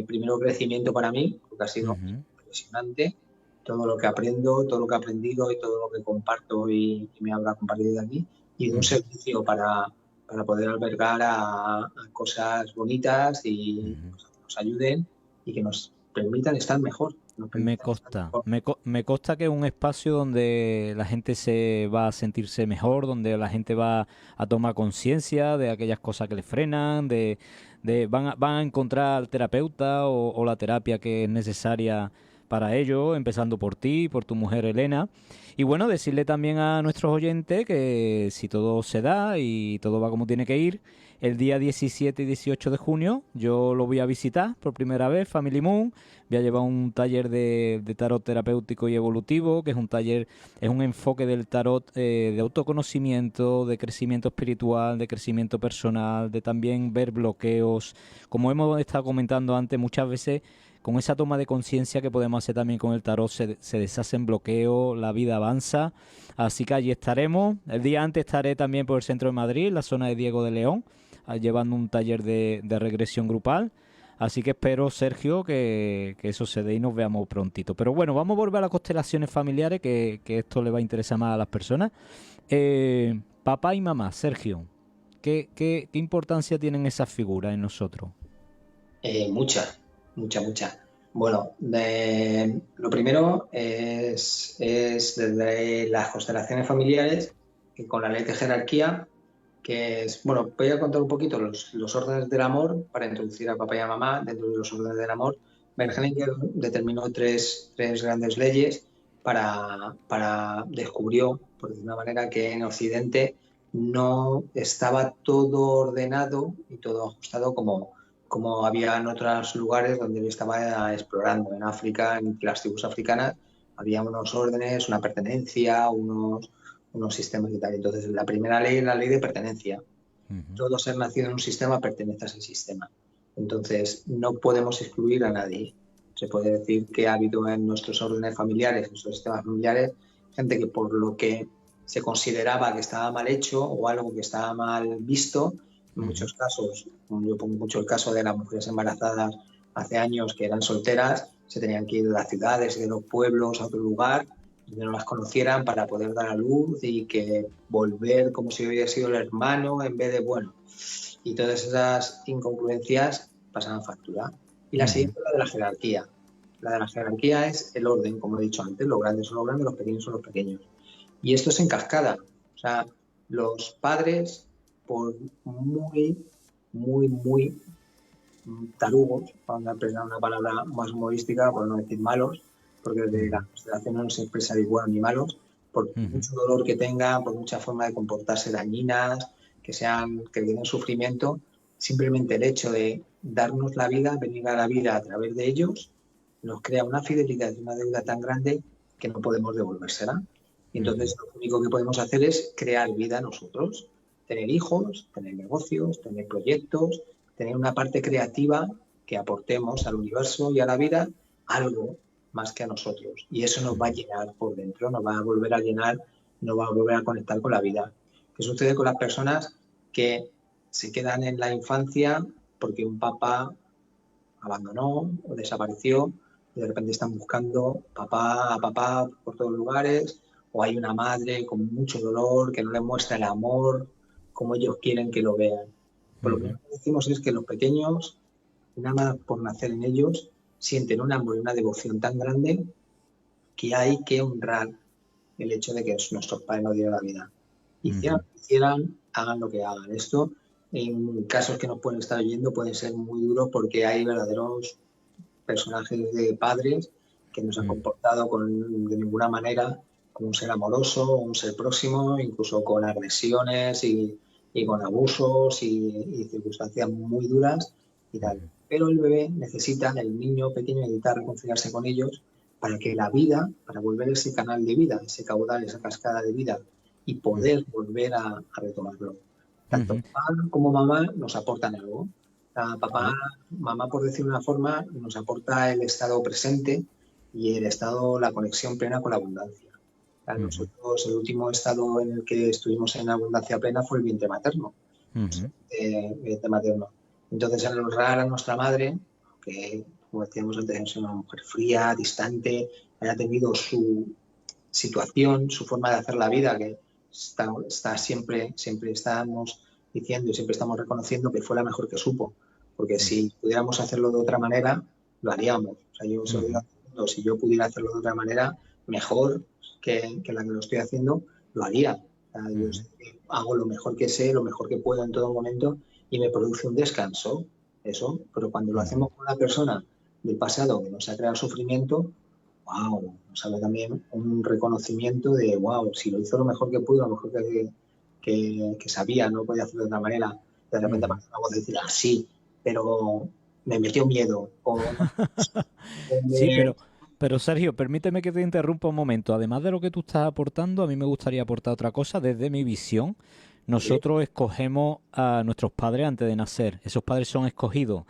primero crecimiento para mí, porque ha sido impresionante todo lo que aprendo, todo lo que he aprendido y todo lo que comparto y me habrá compartido de aquí. Y de un servicio para poder albergar a cosas bonitas y cosas que nos ayuden y que nos permitan estar mejor.
Me consta que es un espacio donde la gente se va a sentirse mejor, donde la gente va a tomar conciencia de aquellas cosas que le frenan, van a encontrar al terapeuta o la terapia que es necesaria para ello, empezando por ti, por tu mujer Elena. Y bueno, decirle también a nuestros oyentes que si todo se da y todo va como tiene que ir, el día 17 y 18 de junio yo lo voy a visitar por primera vez, Family Moon. Voy a llevar un taller de tarot terapéutico y evolutivo, que es un taller, es un enfoque del tarot de autoconocimiento, de crecimiento espiritual, de crecimiento personal, de también ver bloqueos. Como hemos estado comentando antes, muchas veces con esa toma de conciencia que podemos hacer también con el tarot se deshacen bloqueos, la vida avanza. Así que allí estaremos. El día antes estaré también por el centro de Madrid, la zona de Diego de León, llevando un taller de regresión grupal. Así que espero, Sergio, que eso se dé y nos veamos prontito. Pero bueno, vamos a volver a las constelaciones familiares, que esto le va a interesar más a las personas. Papá y mamá, Sergio, ¿qué importancia tienen esas figuras en nosotros?
Mucha. Bueno, lo primero es desde las constelaciones familiares, que con la ley de jerarquía, que es, bueno, voy a contar un poquito los órdenes del amor para introducir a papá y a mamá dentro de los órdenes del amor. Bergelinger determinó tres grandes leyes descubrió, por decir una manera, que en Occidente no estaba todo ordenado y todo ajustado como había en otros lugares donde él estaba explorando. En África, en las tribus africanas, había unos órdenes, una pertenencia, unos sistemas y tal. Entonces, la primera ley es la ley de pertenencia. Todo ser nacido en un sistema pertenece a ese sistema. Entonces, no podemos excluir a nadie. Se puede decir que ha habido en nuestros órdenes familiares, en nuestros sistemas familiares, gente que por lo que se consideraba que estaba mal hecho o algo que estaba mal visto, en muchos casos, yo pongo mucho el caso de las mujeres embarazadas hace años que eran solteras, se tenían que ir de las ciudades y de los pueblos a otro lugar donde no las conocieran para poder dar a luz y que volver como si hubiera sido el hermano en vez de, bueno, y todas esas incongruencias pasaban factura. Y la siguiente es la de la jerarquía. La de la jerarquía es el orden, como he dicho antes, los grandes son los grandes, los pequeños son los pequeños. Y esto es en cascada. O sea, los padres, por muy tarugos, para emplear una palabra más humorística, por no decir malos, porque desde la constelación no se expresa igual ni malos, por mucho dolor que tengan, por mucha forma de comportarse dañinas, que tienen sufrimiento, simplemente el hecho de darnos la vida, venir a la vida a través de ellos, nos crea una fidelidad y una deuda tan grande que no podemos devolvérsela. Y entonces lo único que podemos hacer es crear vida nosotros, tener hijos, tener negocios, tener proyectos, tener una parte creativa que aportemos al universo y a la vida algo más que a nosotros. Y eso nos va a llenar por dentro, nos va a volver a llenar, nos va a volver a conectar con la vida. ¿Qué sucede con las personas que se quedan en la infancia porque un papá abandonó o desapareció y de repente están buscando papá a papá por todos lugares, o hay una madre con mucho dolor que no les muestra el amor como ellos quieren que lo vean. Por lo que decimos es que los pequeños, nada más por nacer en ellos, sienten un amor y una devoción tan grande que hay que honrar el hecho de que nuestros padres nos dieron la vida. Hicieran, hagan lo que hagan. Esto, en casos que nos pueden estar oyendo, pueden ser muy duros porque hay verdaderos personajes de padres que no se han comportado de ninguna manera como un ser amoroso, un ser próximo, incluso con agresiones y con abusos y circunstancias muy duras y tal. Pero el bebé necesita, el niño pequeño necesita reconciliarse con ellos para que la vida, para volver ese canal de vida, ese caudal, esa cascada de vida y poder volver a retomarlo. Tanto papá como mamá nos aportan algo. Mamá, por decir una forma, nos aporta el estado presente y la conexión plena con la abundancia. Nosotros, el último estado en el que estuvimos en abundancia plena fue el vientre materno. Vientre materno. Entonces, al honrar a nuestra madre, que, como decíamos antes, es una mujer fría, distante, haya tenido su situación, su forma de hacer la vida, que está siempre estamos diciendo y siempre estamos reconociendo que fue la mejor que supo. Porque si pudiéramos hacerlo de otra manera, lo haríamos. O sea, yo se lo digo a todo el mundo, si yo pudiera hacerlo de otra manera, mejor que la que lo estoy haciendo, lo haría. O sea, yo hago lo mejor que sé, lo mejor que puedo en todo momento y me produce un descanso, eso. Pero cuando lo hacemos con una persona del pasado que nos ha creado sufrimiento, wow, nos sale también un reconocimiento de, wow, si lo hizo lo mejor que pudo, lo mejor que sabía, no podía hacerlo de otra manera. De repente aparece una voz de decir, sí, pero me metió miedo.
Sí, pero Sergio, permíteme que te interrumpa un momento. Además de lo que tú estás aportando, a mí me gustaría aportar otra cosa. Desde mi visión, nosotros escogemos a nuestros padres antes de nacer. Esos padres son escogidos.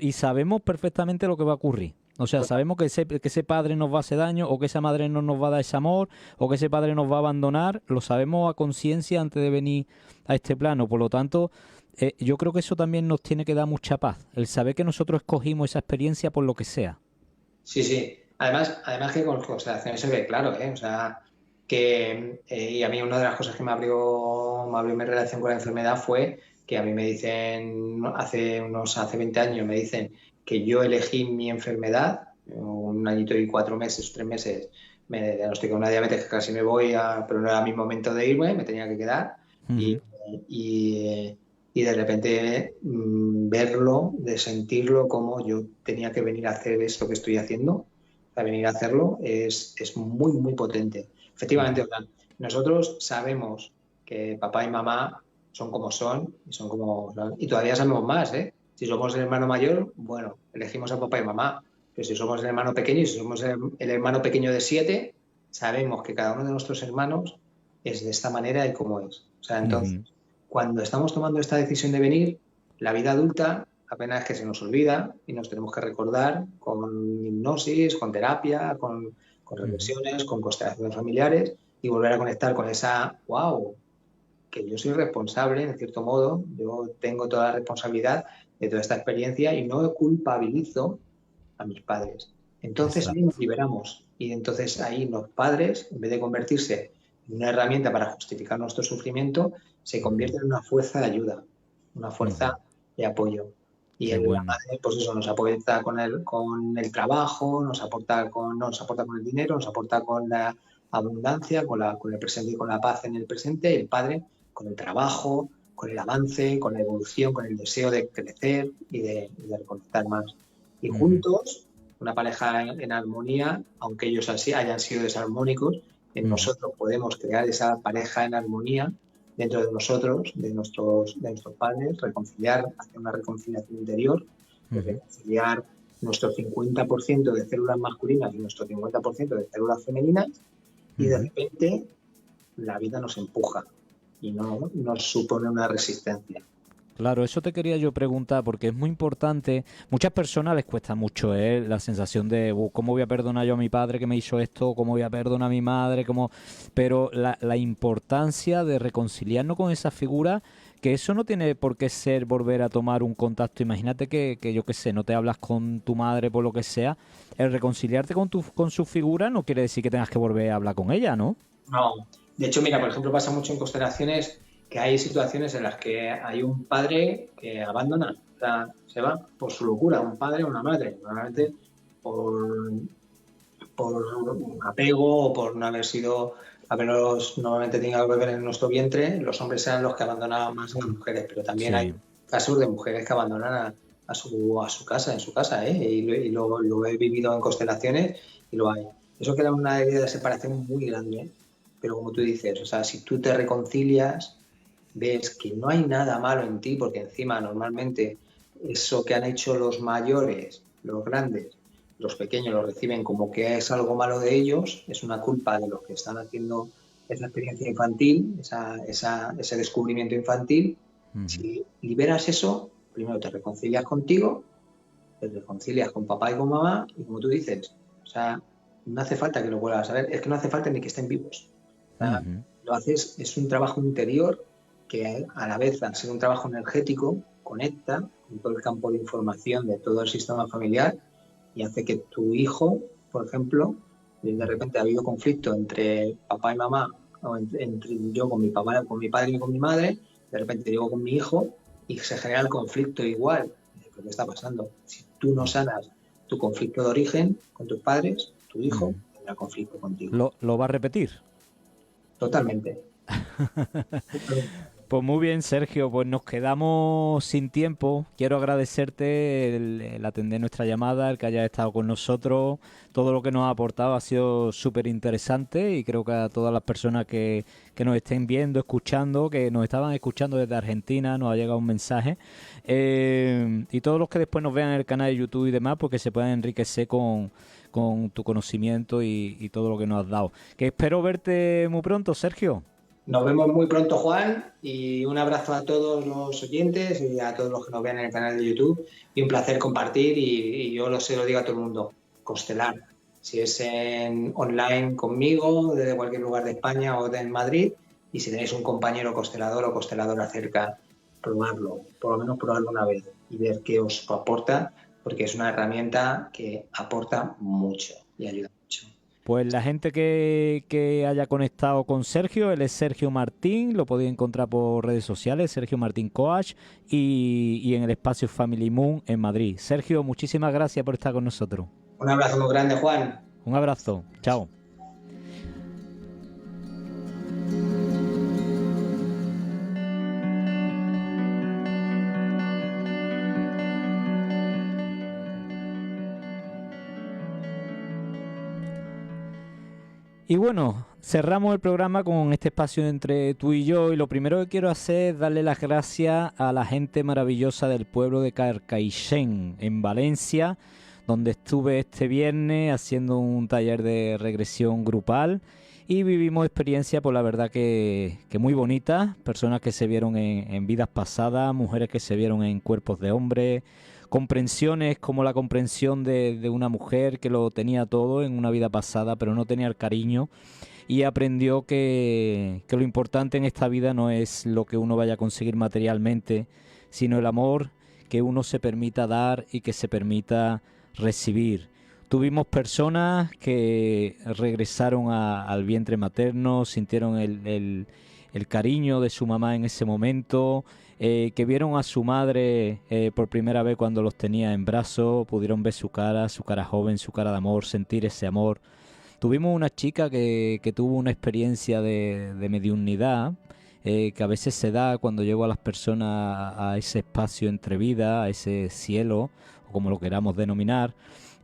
Y sabemos perfectamente lo que va a ocurrir. O sea, sabemos que ese padre nos va a hacer daño, o que esa madre no nos va a dar ese amor, o que ese padre nos va a abandonar. Lo sabemos a conciencia antes de venir a este plano. Por lo tanto, yo creo que eso también nos tiene que dar mucha paz. El saber que nosotros escogimos esa experiencia por lo que sea.
Sí, sí. Además que con constelaciones se ve claro, ¿eh? O sea, que y a mí una de las cosas que me abrió mi relación con la enfermedad fue que a mí me dicen, hace 20 años me dicen que yo elegí mi enfermedad, un añito y 4 meses, 3 meses, me diagnostiqué una diabetes que casi me voy, pero no era mi momento de irme, me tenía que quedar. Y de repente verlo, de sentirlo como yo tenía que venir a hacer esto que estoy haciendo, a venir a hacerlo, es muy, muy potente. Efectivamente, nosotros sabemos que papá y mamá son como son y todavía sabemos más, ¿eh? Si somos el hermano mayor, bueno, elegimos a papá y mamá, pero si somos el hermano pequeño y si somos el hermano pequeño de 7, sabemos que cada uno de nuestros hermanos es de esta manera y cómo es. O sea, entonces, cuando estamos tomando esta decisión de venir, la vida adulta apenas es que se nos olvida y nos tenemos que recordar con hipnosis, con terapia, con regresiones, con constelaciones familiares y volver a conectar con esa, wow, que yo soy responsable, en cierto modo, yo tengo toda la responsabilidad de toda esta experiencia y no culpabilizo a mis padres. Entonces ahí nos liberamos y entonces ahí los padres, en vez de convertirse en una herramienta para justificar nuestro sufrimiento, se convierten en una fuerza de ayuda, una fuerza de apoyo. Y la madre, pues eso, nos aporta con el trabajo, nos aporta con el dinero, nos aporta con la abundancia, con el presente y con la paz en el presente, y el padre con el trabajo, con el avance, con la evolución, con el deseo de crecer y de reconectar más. Y juntos, una pareja en armonía, aunque ellos así hayan sido desarmónicos, en nosotros podemos crear esa pareja en armonía dentro de nosotros, de nuestros padres, hacer una reconciliación interior, reconciliar nuestro 50% de células masculinas y nuestro 50% de células femeninas, y de repente la vida nos empuja y no nos supone una resistencia.
Claro, eso te quería yo preguntar porque es muy importante. Muchas personas les cuesta mucho la sensación de cómo voy a perdonar yo a mi padre que me hizo esto, cómo voy a perdonar a mi madre, pero la importancia de reconciliarnos con esa figura que eso no tiene por qué ser volver a tomar un contacto. Imagínate que yo qué sé, no te hablas con tu madre por lo que sea. El reconciliarte con su figura no quiere decir que tengas que volver a hablar con ella, ¿no?
No. De hecho, mira, por ejemplo, pasa mucho en constelaciones que hay situaciones en las que hay un padre que abandona, o sea, se va por su locura, un padre o una madre, normalmente por apego o por no habernos normalmente tenido algo que ver en nuestro vientre. Los hombres eran los que abandonaban más a las mujeres, pero también hay casos de mujeres que abandonan a su casa, en su casa, ¿eh? Y lo he vivido en constelaciones y lo hay. Eso queda una herida de separación muy grande, ¿eh? Pero como tú dices, o sea, si tú te reconcilias, ves que no hay nada malo en ti, porque encima normalmente eso que han hecho los mayores, los grandes, los pequeños lo reciben como que es algo malo de ellos, es una culpa de los que están haciendo esa experiencia infantil, ese descubrimiento infantil. Si liberas eso, primero te reconcilias contigo, te reconcilias con papá y con mamá, y como tú dices, o sea, no hace falta que lo vuelvas a ver, es que no hace falta ni que estén vivos. O sea, lo haces, es un trabajo interior que a la vez, al ser un trabajo energético, conecta con todo el campo de información de todo el sistema familiar y hace que tu hijo, por ejemplo, de repente ha habido conflicto entre papá y mamá, o entre yo con mi papá, con mi padre y con mi madre, de repente llego con mi hijo y se genera el conflicto igual. ¿Qué está pasando? Si tú no sanas tu conflicto de origen con tus padres, tu hijo tendrá conflicto contigo.
¿Lo va a repetir?
Totalmente.
Pues muy bien, Sergio, pues nos quedamos sin tiempo. Quiero agradecerte el atender nuestra llamada, el que hayas estado con nosotros. Todo lo que nos ha aportado ha sido súper interesante y creo que a todas las personas que nos estén viendo, escuchando, que nos estaban escuchando desde Argentina, nos ha llegado un mensaje. Y todos los que después nos vean en el canal de YouTube y demás, pues que se puedan enriquecer con tu conocimiento y todo lo que nos has dado. Que espero verte muy pronto, Sergio.
Nos vemos muy pronto, Juan, y un abrazo a todos los oyentes y a todos los que nos vean en el canal de YouTube. Y un placer compartir y yo se lo digo a todo el mundo, constelar. Si es online conmigo, desde cualquier lugar de España o de Madrid, y si tenéis un compañero constelador o consteladora cerca, probarlo, por lo menos probarlo una vez y ver qué os aporta, porque es una herramienta que aporta mucho y ayuda mucho.
Pues la gente que haya conectado con Sergio, él es Sergio Martín, lo podéis encontrar por redes sociales, Sergio Martín Coach, y en el espacio Family Moon en Madrid. Sergio, muchísimas gracias por estar con nosotros.
Un abrazo muy grande, Juan.
Un abrazo, chao. Y bueno, cerramos el programa con este espacio entre tú y yo y lo primero que quiero hacer es darle las gracias a la gente maravillosa del pueblo de Carcaixent, en Valencia, donde estuve este viernes haciendo un taller de regresión grupal y vivimos experiencias, pues la verdad que muy bonitas, personas que se vieron en vidas pasadas, mujeres que se vieron en cuerpos de hombres, comprensiones como la comprensión de una mujer que lo tenía todo en una vida pasada pero no tenía el cariño y aprendió que lo importante en esta vida no es lo que uno vaya a conseguir materialmente, sino el amor que uno se permita dar y que se permita recibir. Tuvimos personas que regresaron al vientre materno, sintieron el cariño de su mamá en ese momento, que vieron a su madre por primera vez cuando los tenía en brazos, pudieron ver su cara joven, su cara de amor, sentir ese amor. Tuvimos una chica que tuvo una experiencia de mediunidad, que a veces se da cuando llevo a las personas a ese espacio entre vida, a ese cielo, o como lo queramos denominar,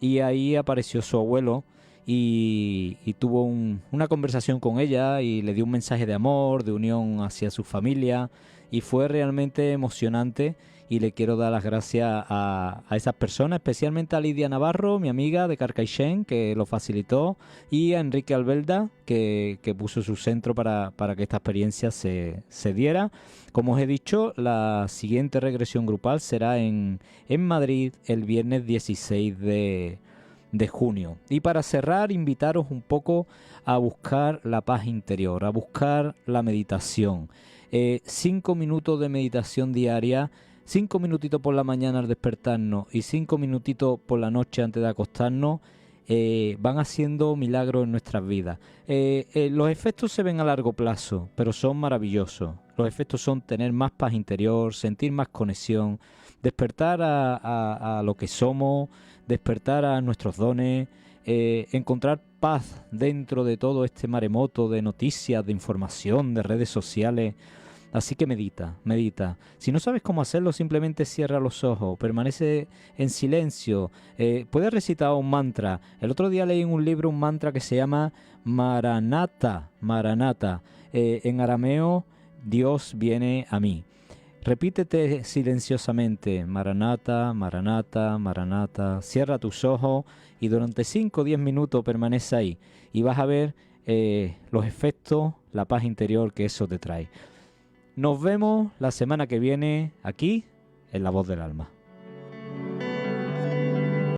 y ahí apareció su abuelo y tuvo una conversación con ella y le dio un mensaje de amor, de unión hacia su familia, y fue realmente emocionante y le quiero dar las gracias a esas personas, especialmente a Lidia Navarro, mi amiga de Carcaixent, que lo facilitó, y a Enrique Albelda, que puso su centro para que esta experiencia se diera. Como os he dicho, la siguiente regresión grupal será en Madrid el viernes 16 de junio. Y para cerrar, invitaros un poco a buscar la paz interior, a buscar la meditación. 5 minutos de meditación diaria, 5 minutitos por la mañana al despertarnos y 5 minutitos por la noche antes de acostarnos, van haciendo milagros en nuestras vidas. Los efectos se ven a largo plazo, pero son maravillosos. Los efectos son tener más paz interior, sentir más conexión, despertar a lo que somos, despertar a nuestros dones, encontrar paz dentro de todo este maremoto de noticias, de información, de redes sociales. Así que medita, medita. Si no sabes cómo hacerlo, simplemente cierra los ojos, permanece en silencio. Puedes recitar un mantra. El otro día leí en un libro un mantra que se llama Maranatha. Maranatha. En arameo, Dios viene a mí. Repítete silenciosamente, Maranatha, Maranatha, Maranatha. Cierra tus ojos y durante 5 o 10 minutos permanece ahí. Y vas a ver los efectos, la paz interior que eso te trae. Nos vemos la semana que viene aquí en La Voz del Alma.